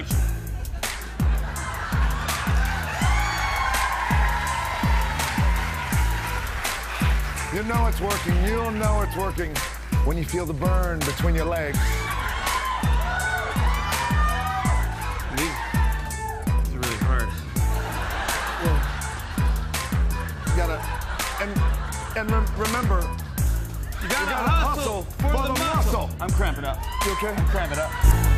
don't you? You know it's working. You'll know it's working when you feel the burn between your legs. These are really hard. You gotta, remember, You gotta hustle for the muscle. I'm cramping up. You okay? I'm cramping up.